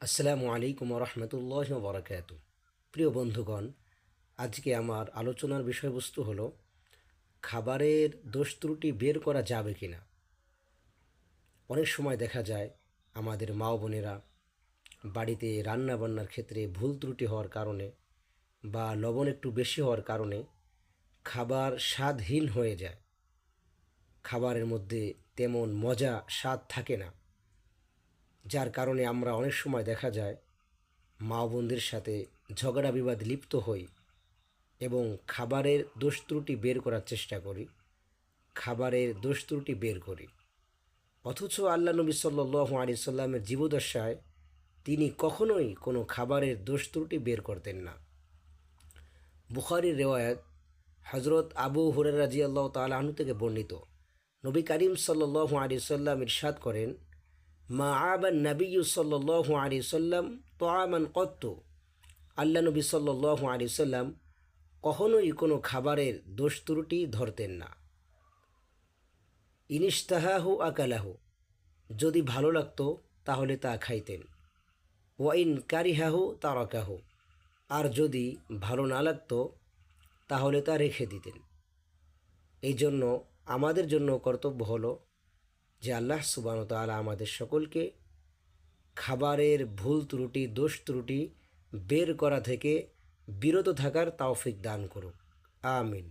আসসালামু আলাইকুম রহমতুল্লাহ বরকাত। প্রিয় বন্ধুগণ, আজকে আমার আলোচনার বিষয়বস্তু হলো খাবারের দোষ ত্রুটি বের করা যাবে কি না। অনেক সময় দেখা যায় আমাদের মা বোনেরা বাড়িতে রান্না বান্নার ক্ষেত্রে ভুল ত্রুটি হওয়ার কারণে বা লবণ একটু বেশি হওয়ার কারণে খাবার স্বাদহীন হয়ে যায়। খাবারের মধ্যে তেমন মজা স্বাদ থাকে না, যার কারণে আমরা অনেক সময় দেখা যায় মা বোনদের সাথে ঝগড়া বিবাদ লিপ্ত হই এবং খাবারের দোষ ত্রুটি বের করার চেষ্টা করি, খাবারের দোষ ত্রুটি বের করি। অথচ আল্লাহ নবী সাল্লাল্লাহু আলাইহি সাল্লামের জীবদ্দশায় তিনি কখনোই কোনো খাবারের দোষ ত্রুটি বের করতেন না। বুখারীর রেওয়ায়াত, হজরত আবু হুরায়রা রাদিয়াল্লাহু তাআলা আনহু থেকে বর্ণিত, নবী করিম সাল্লাল্লাহু আলাইহি সাল্লাম ইরশাদ করেন, মা আবান নবিয়্যু সাল্লাল্লাহু আলাইহি সাল্লাম তাআমান কত্তু। আল্লাহ নবী সাল্লাল্লাহু আলাইহি সাল্লাম কখনোই কোনো খাবারের দোষ ত্রুটি ধরতেন না। ইনিশতাহাহু আকালাহু, যদি ভালো লাগতো তাহলে তা খাইতেন। ওয়াইন কারিহাহু তারাকাহু, আর যদি ভালো না লাগতো তাহলে তা রেখে দিতেন। এই জন্য আমাদের জন্য কর্তব্য হলো যে আল্লাহ সুবহানাহু ওয়া তাআলা আমাদের সকলকে খাবারের ভুল ত্রুটি দোষ ত্রুটি বের করা থেকে বিরত থাকার তৌফিক দান করুক। আমিন।